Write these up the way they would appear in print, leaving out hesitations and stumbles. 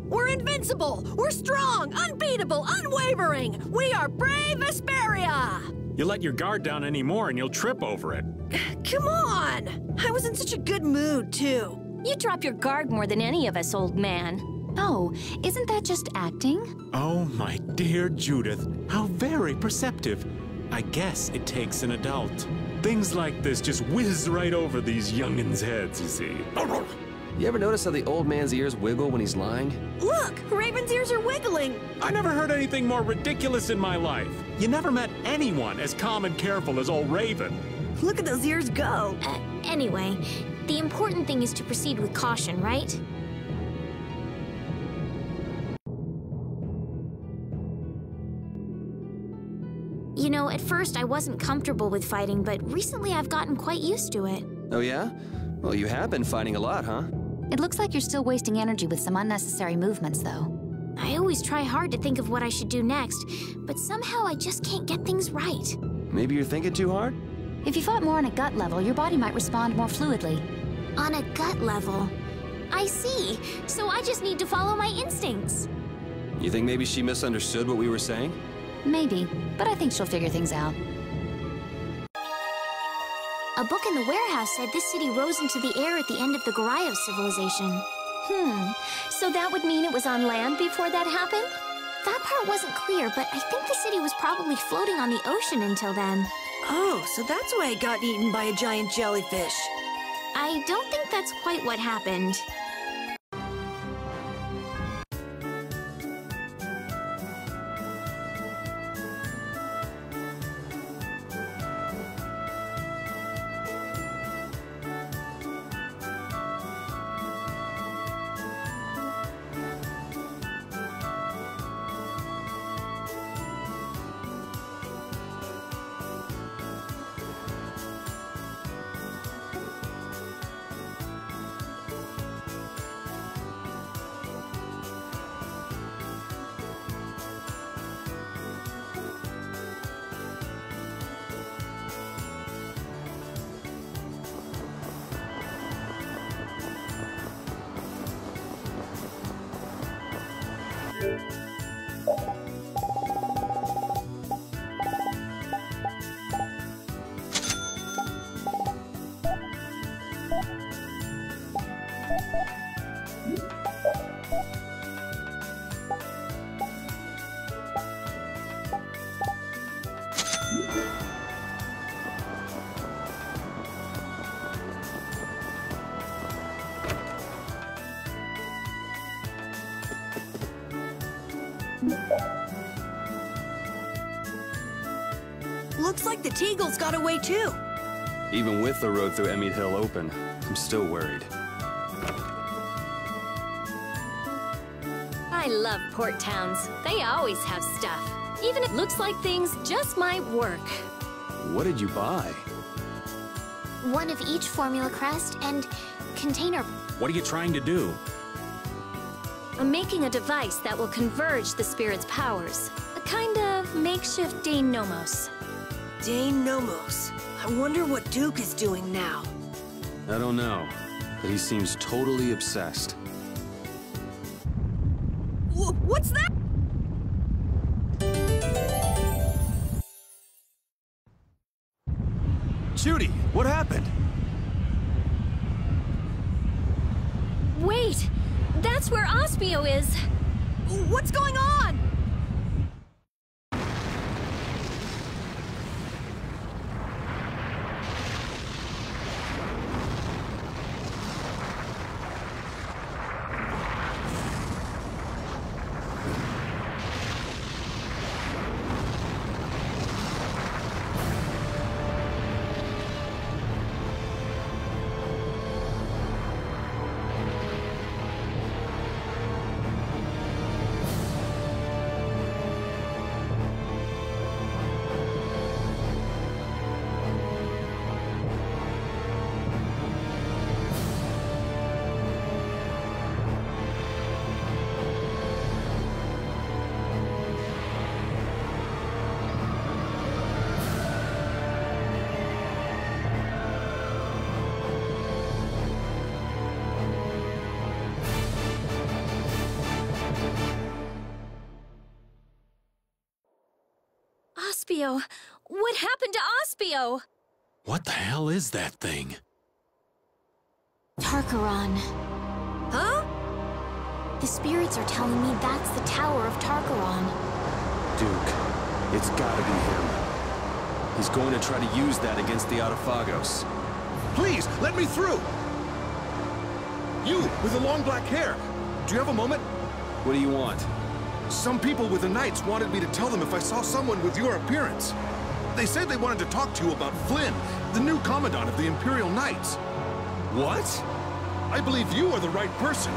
We're invincible! We're strong, unbeatable, unwavering! We are brave Vesperia! You let your guard down anymore and you'll trip over it. Come on! I was in such a good mood, too. You drop your guard more than any of us, old man. Oh, isn't that just acting? Oh, my dear Judith, how very perceptive. I guess it takes an adult. Things like this just whiz right over these youngins' heads, you see. You ever notice how the old man's ears wiggle when he's lying? Look! Raven's ears are wiggling! I never heard anything more ridiculous in my life. You never met anyone as calm and careful as old Raven. Look at those ears go! Anyway, the important thing is to proceed with caution, right? You know, at first I wasn't comfortable with fighting, but recently I've gotten quite used to it. Oh yeah? Well, you have been fighting a lot, huh? It looks like you're still wasting energy with some unnecessary movements, though. I always try hard to think of what I should do next, but somehow I just can't get things right. Maybe you're thinking too hard? If you fought more on a gut level, your body might respond more fluidly. On a gut level. I see. So I just need to follow my instincts. You think maybe she misunderstood what we were saying? Maybe, but I think she'll figure things out. A book in the warehouse said this city rose into the air at the end of the Gorios civilization. So that would mean it was on land before that happened? That part wasn't clear, but I think the city was probably floating on the ocean until then. Oh, so that's why it got eaten by a giant jellyfish. I don't think that's quite what happened. Looks like the Teagles got away too. Even with the road through Emmett Hill open, I'm still worried. I love port towns. They always have stuff. Even if it looks like things just might work. What did you buy? One of each formula crest and container. What are you trying to do? I'm making a device that will converge the spirit's powers. A kind of makeshift Dane Nomos. Dane Nomos. I wonder what Duke is doing now. I don't know, but he seems totally obsessed. What's that? Judy, what happened? Wait! That's where Ospio is! What's going on? Ospio! What happened to Ospio? What the hell is that thing? Tarkaron. Huh? The spirits are telling me that's the Tower of Tarkaron. Duke, it's gotta be him. He's going to try to use that against the Autophagos. Please, let me through! You, with the long black hair. Do you have a moment? What do you want? Some people with the Knights wanted me to tell them if I saw someone with your appearance. They said they wanted to talk to you about Flynn, the new Commandant of the Imperial Knights. What? I believe you are the right person.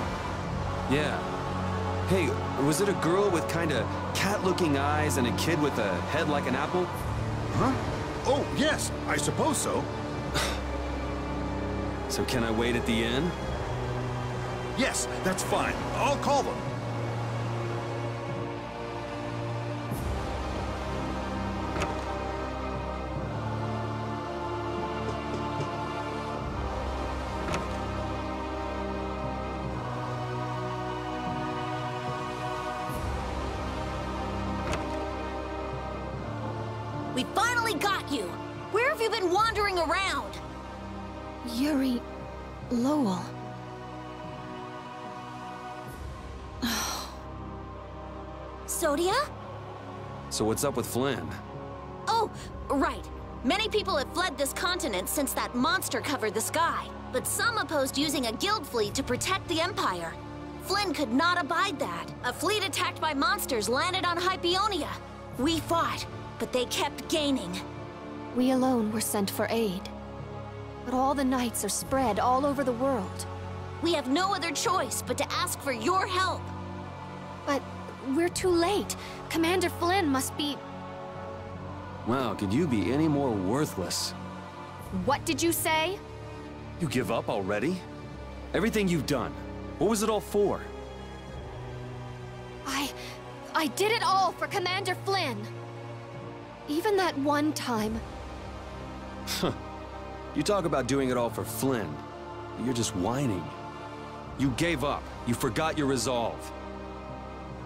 Yeah. Hey, was it a girl with kinda cat-looking eyes and a kid with a head like an apple? Huh? Oh, yes, I suppose so. So can I wait at the inn? Yes, that's fine. I'll call them. We finally got you! Where have you been wandering around? Yuri... Lowell... Sodia? So what's up with Flynn? Oh, right. Many people have fled this continent since that monster covered the sky. But some opposed using a guild fleet to protect the Empire. Flynn could not abide that. A fleet attacked by monsters landed on Hypeonia. We fought, but they kept gaining. We alone were sent for aid. But all the Knights are spread all over the world. We have no other choice but to ask for your help. But we're too late. Commander Flynn must be... Wow, could you be any more worthless? What did you say? You give up already? Everything you've done, what was it all for? I did it all for Commander Flynn. Even that one time. You talk about doing it all for Flynn. You're just whining. You gave up. You forgot your resolve.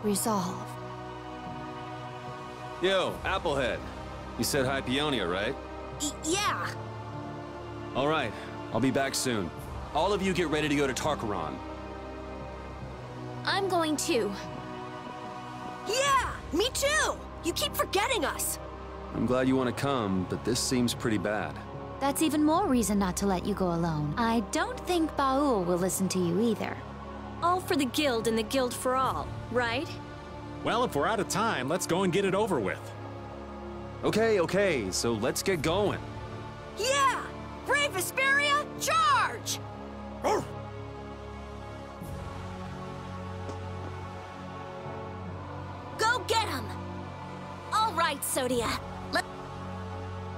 Resolve. Yo, Applehead. You said Hypeonia, right? Yeah. All right. I'll be back soon. All of you get ready to go to Tarkaron. I'm going too. Yeah, me too! You keep forgetting us. I'm glad you want to come, but this seems pretty bad. That's even more reason not to let you go alone. I don't think Baul will listen to you either. All for the guild and the guild for all, right? Well, if we're out of time, let's go and get it over with. Okay, so let's get going. Yeah! Brave Vesperia, charge! Go get him! All right, Sodia.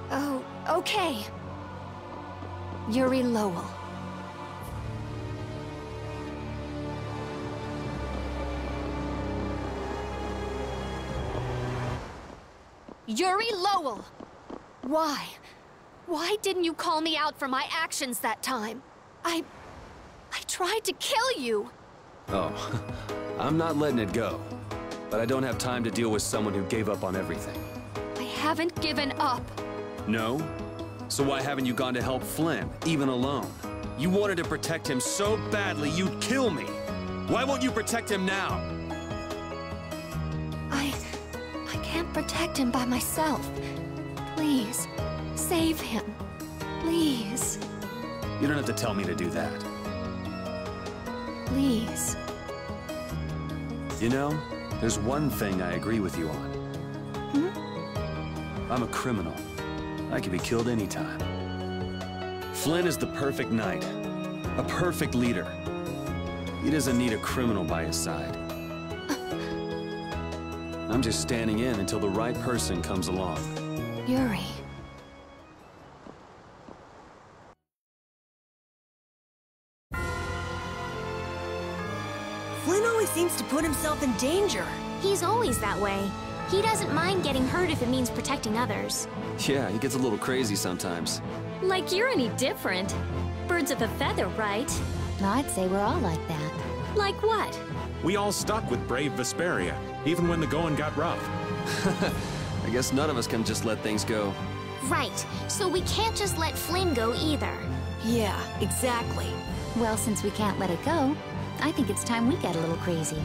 Oh, okay. Yuri Lowell. Yuri Lowell! Why? Why didn't you call me out for my actions that time? I tried to kill you! Oh, I'm not letting it go. But I don't have time to deal with someone who gave up on everything. I haven't given up. No? So why haven't you gone to help Flynn, even alone? You wanted to protect him so badly you'd kill me. Why won't you protect him now? I can't protect him by myself. Please, save him. Please. You don't have to tell me to do that. Please. You know, there's one thing I agree with you on. I'm a criminal. I can be killed anytime. Flynn is the perfect knight. A perfect leader. He doesn't need a criminal by his side. I'm just standing in until the right person comes along. Yuri. Flynn always seems to put himself in danger. He's always that way. He doesn't mind getting hurt if it means protecting others. Yeah, he gets a little crazy sometimes. Like you're any different. Birds of a feather, right? I'd say we're all like that. Like what? We all stuck with brave Vesperia, even when the going got rough. I guess none of us can just let things go. Right, so we can't just let Flynn go either. Yeah, exactly. Well, since we can't let it go, I think it's time we get a little crazy.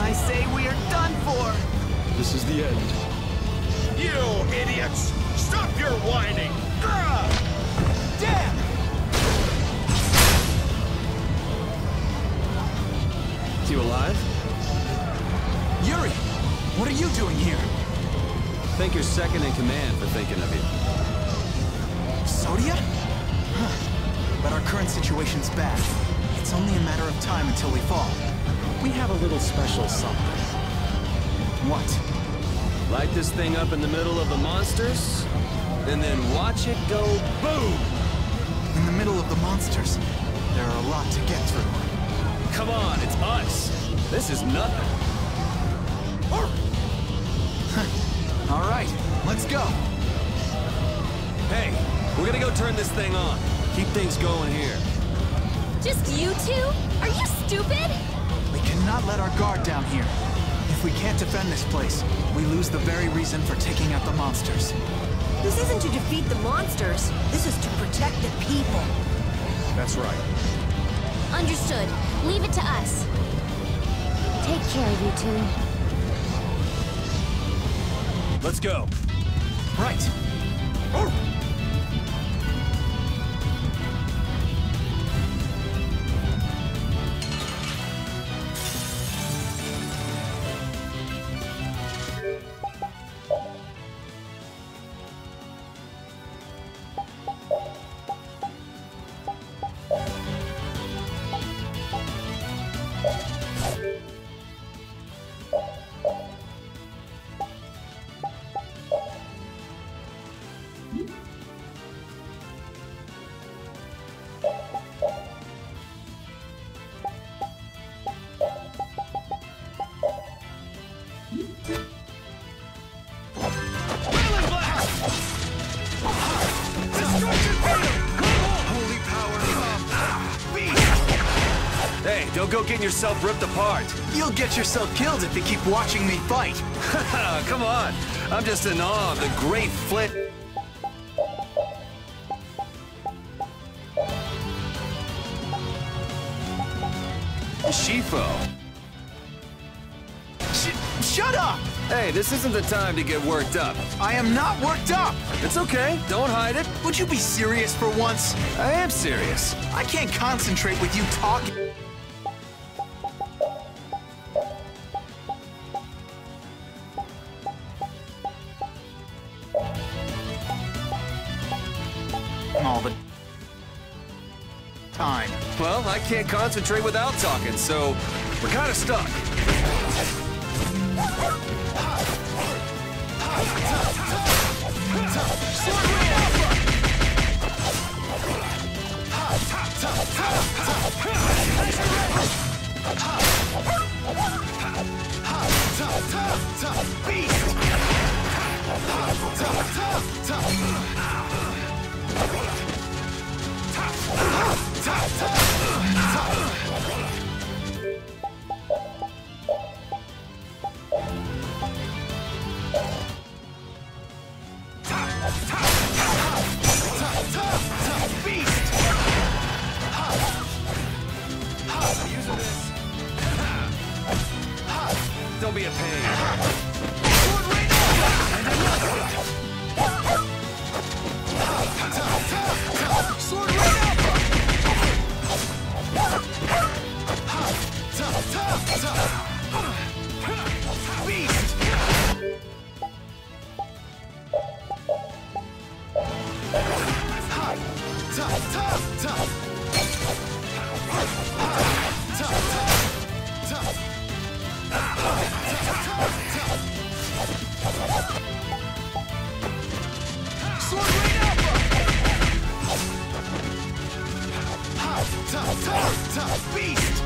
I say we are done for! This is the end. You idiots! Stop your whining! Damn! You alive? Yuri! What are you doing here? Thank your second in command for thinking of you. Sodia? Huh. But our current situation's bad. It's only a matter of time until we fall. We have a little special something. What? Light this thing up in the middle of the monsters, and then watch it go boom! In the middle of the monsters, there are a lot to get through. Come on, it's us! This is nothing. All right, let's go. Hey, we're gonna go turn this thing on. Keep things going here. Just you two? Are you stupid? We cannot let our guard down here. If we can't defend this place, we lose the very reason for taking out the monsters. This isn't to defeat the monsters. This is to protect the people. That's right. Understood. Leave it to us. Take care, you two. Let's go. Right. Don't go getting yourself ripped apart. You'll get yourself killed if you keep watching me fight. Come on. I'm just in awe of the great Flint. Shifo. Shut up! Hey, this isn't the time to get worked up. I am not worked up! It's okay. Don't hide it. Would you be serious for once? I am serious. I can't concentrate with you talking. All the time. Well, I can't concentrate without talking, so we're kind of stuck. Don't be a pain. Sword right up! Beast!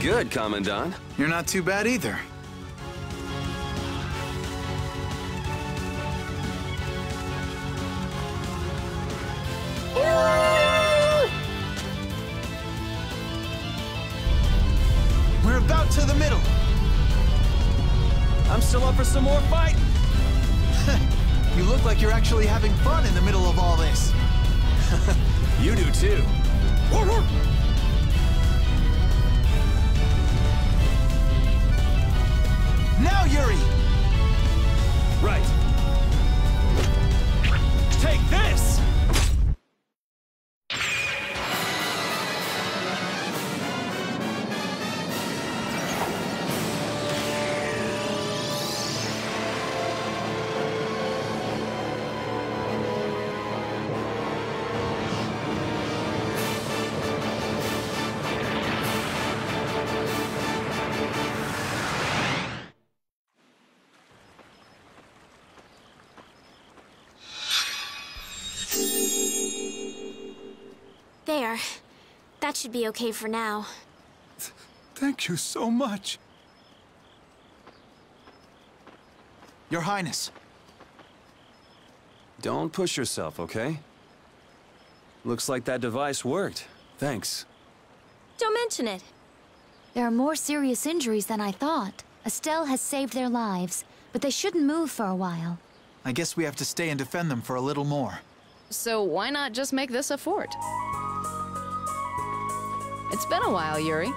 good, Commandant. You're not too bad either. We're about to the middle. I'm still up for some more fighting. You look like you're actually having fun in the middle of all this. You do too. Now, Yuri! Right. Take this! There. That should be okay for now. Thank you so much. Your Highness. Don't push yourself, okay? Looks like that device worked. Thanks. Don't mention it. There are more serious injuries than I thought. Estelle has saved their lives, but they shouldn't move for a while. I guess we have to stay and defend them for a little more. So why not just make this a fort? It's been a while, Yuri.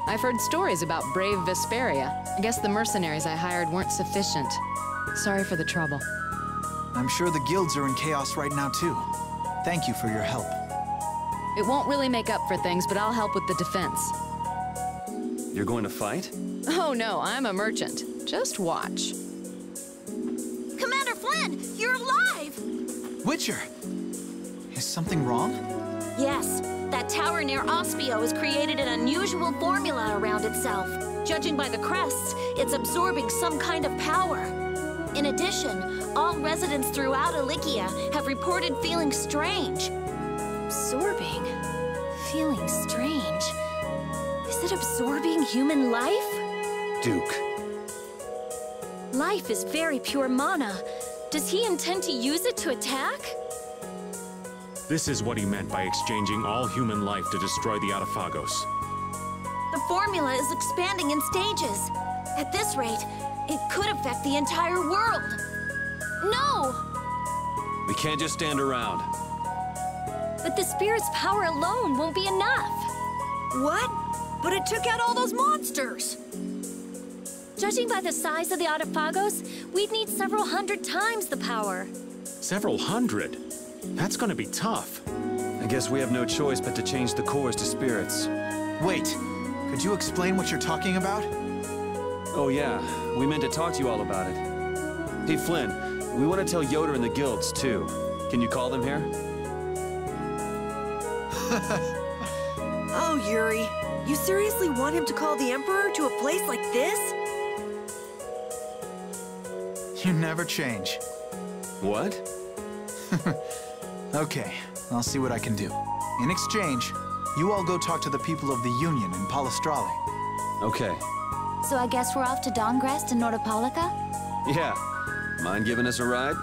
I've heard stories about brave Vesperia. I guess the mercenaries I hired weren't sufficient. Sorry for the trouble. I'm sure the guilds are in chaos right now, too. Thank you for your help. It won't really make up for things, but I'll help with the defense. You're going to fight? Oh no, I'm a merchant. Just watch. Commander Flynn, you're alive! Witcher! Is something wrong? Yes, that tower near Ospio has created an unusual formula around itself. Judging by the crests, it's absorbing some kind of power. In addition, all residents throughout Ilikia have reported feeling strange. Absorbing. Feeling strange. Is it absorbing human life? Duke. Life is very pure mana. Does he intend to use it to attack? This is what he meant by exchanging all human life to destroy the Autophagos. The formula is expanding in stages. At this rate, it could affect the entire world. No! We can't just stand around. But the spirit's power alone won't be enough. What? But it took out all those monsters! Judging by the size of the Autophagos, we'd need several hundred times the power. Several hundred? That's gonna be tough. I guess we have no choice but to change the cores to spirits. Wait, could you explain what you're talking about? Oh yeah, we meant to talk to you all about it. Hey Flynn, we want to tell Yoder and the guilds too. Can you call them here? Oh, Yuri. You seriously want him to call the Emperor to a place like this? You never change. What? Okay, I'll see what I can do. In exchange, you all go talk to the people of the Union in Palestrale. Okay. So I guess we're off to Dawngrest and Nordopolica? Yeah. Mind giving us a ride?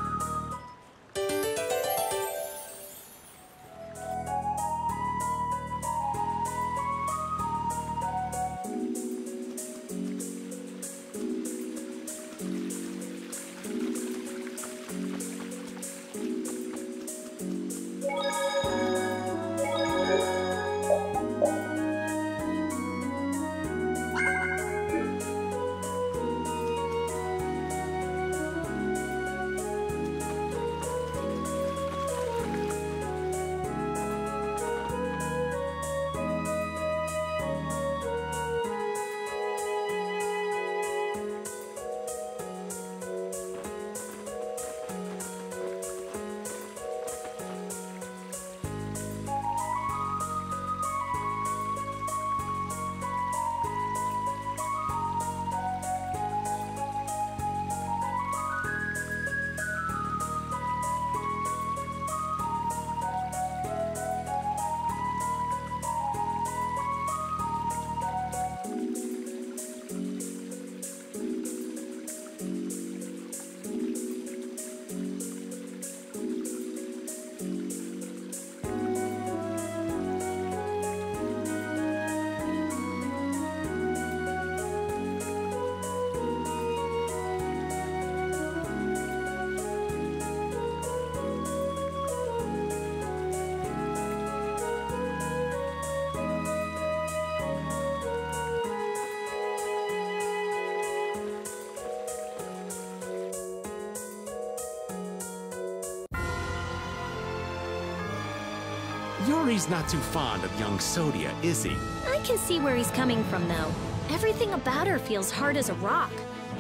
Yuri's not too fond of young Sodia, is he? I can see where he's coming from, though. Everything about her feels hard as a rock.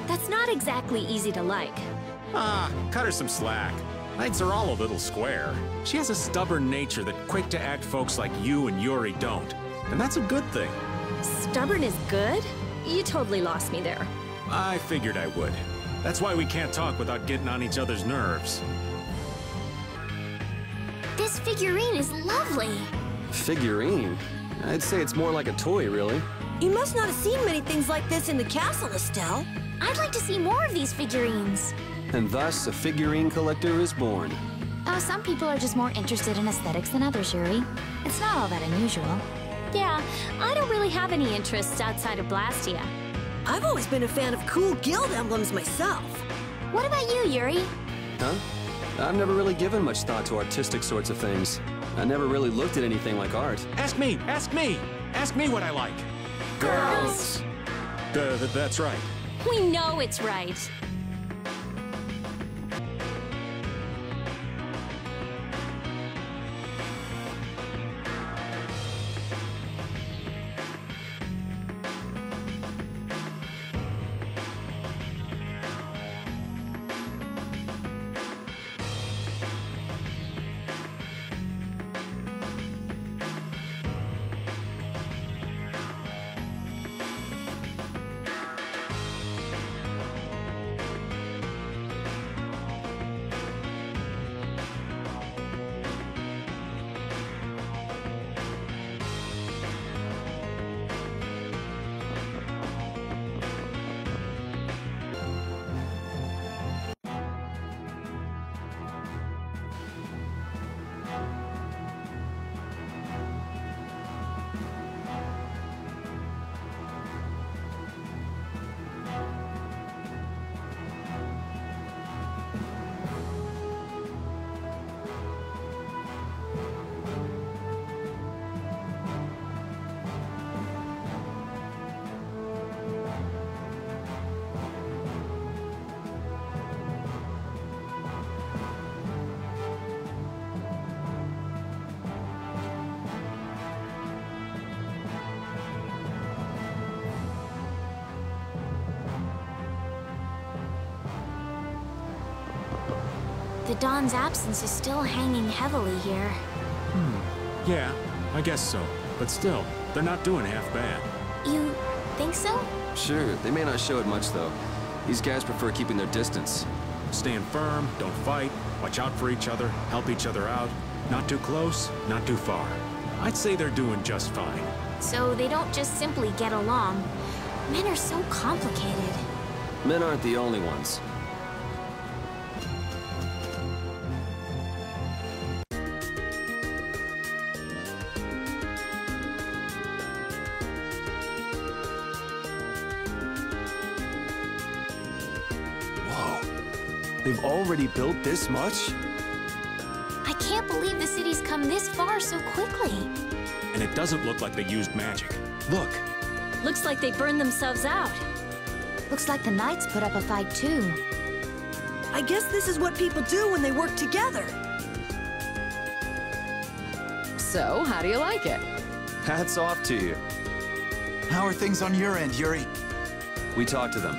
That's not exactly easy to like. Ah, cut her some slack. Knights are all a little square. She has a stubborn nature that quick-to-act folks like you and Yuri don't. And that's a good thing. Stubborn is good? You totally lost me there. I figured I would. That's why we can't talk without getting on each other's nerves. This figurine is lovely. Figurine? I'd say it's more like a toy, really. You must not have seen many things like this in the castle, Estelle. I'd like to see more of these figurines. And thus, a figurine collector is born. Oh, some people are just more interested in aesthetics than others, Yuri. It's not all that unusual. Yeah, I don't really have any interests outside of Blastia. I've always been a fan of cool guild emblems myself. What about you, Yuri? Huh? I've never really given much thought to artistic sorts of things. I never really looked at anything like art. Ask me! Ask me! Ask me what I like! Girls! That's right. We know it's right. The Don's absence is still hanging heavily here. Yeah, I guess so. But still, they're not doing half bad. You think so? Sure, they may not show it much, though. These guys prefer keeping their distance. Stand firm, don't fight, watch out for each other, help each other out. Not too close, not too far. I'd say they're doing just fine. So they don't just simply get along. Men are so complicated. Men aren't the only ones. They've already built this much? I can't believe the city's come this far so quickly. And it doesn't look like they used magic. Look. Looks like they burned themselves out. Looks like the Knights put up a fight too. I guess this is what people do when they work together. So, how do you like it? Hats off to you. How are things on your end, Yuri? We talked to them.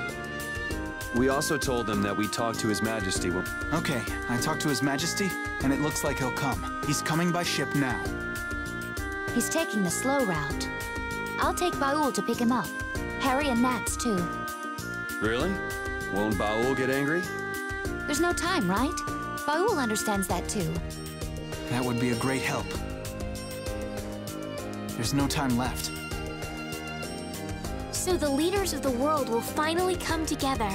We also told them that we talked to His Majesty. Okay, I talked to His Majesty, and it looks like he'll come. He's coming by ship now. He's taking the slow route. I'll take Baul to pick him up. Harry and Nats, too. Really? Won't Baul get angry? There's no time, right? Baul understands that, too. That would be a great help. There's no time left. So the leaders of the world will finally come together.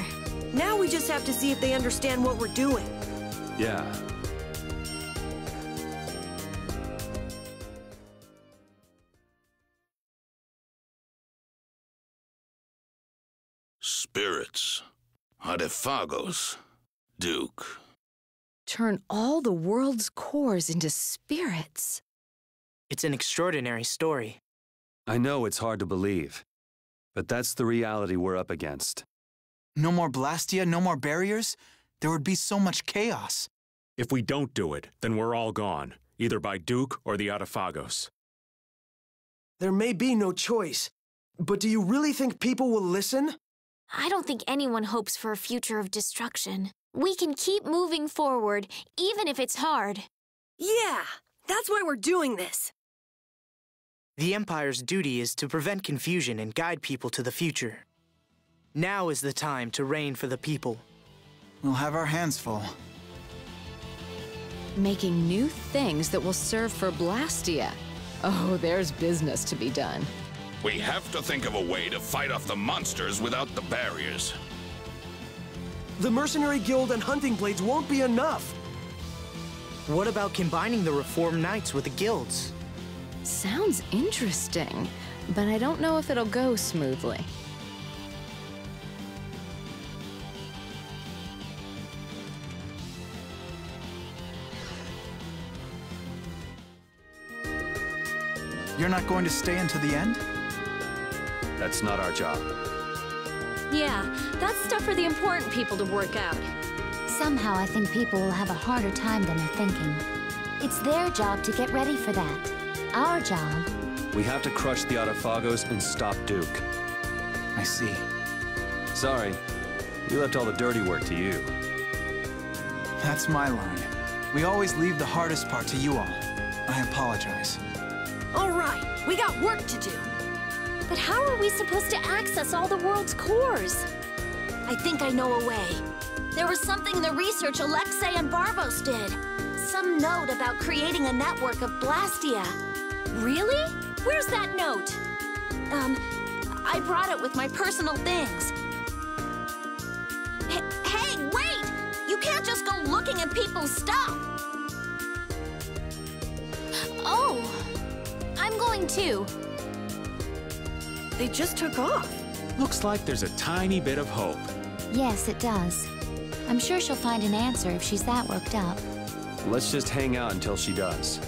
Now we just have to see if they understand what we're doing. Yeah. Spirits. Adefagos. Duke. Turn all the world's cores into spirits. It's an extraordinary story. I know it's hard to believe, but that's the reality we're up against. No more Blastia, no more barriers? There would be so much chaos. If we don't do it, then we're all gone. either by Duke or the Atafagos. There may be no choice, but do you really think people will listen? I don't think anyone hopes for a future of destruction. We can keep moving forward, even if it's hard. Yeah, that's why we're doing this. The Empire's duty is to prevent confusion and guide people to the future. Now is the time to reign for the people. We'll have our hands full. Making new things that will serve for Blastia. Oh, there's business to be done. We have to think of a way to fight off the monsters without the barriers. The Mercenary Guild and Hunting Blades won't be enough. What about combining the Reformed Knights with the guilds? Sounds interesting, but I don't know if it'll go smoothly. You're not going to stay until the end? That's not our job. Yeah, that's stuff for the important people to work out. Somehow I think people will have a harder time than they're thinking. It's their job to get ready for that. Our job... We have to crush the Atafagos and stop Duke. I see. Sorry, we left all the dirty work to you. That's my line. We always leave the hardest part to you all. I apologize. All right, we got work to do. But how are we supposed to access all the world's cores? I think I know a way. There was something in the research Alexei and Barbos did. Some note about creating a network of Blastia. Really? Where's that note? I brought it with my personal things. Hey, wait! You can't just go looking at people's stuff! Oh! I'm going too. They just took off. Looks like there's a tiny bit of hope. Yes, it does. I'm sure she'll find an answer if she's that worked up. Let's just hang out until she does.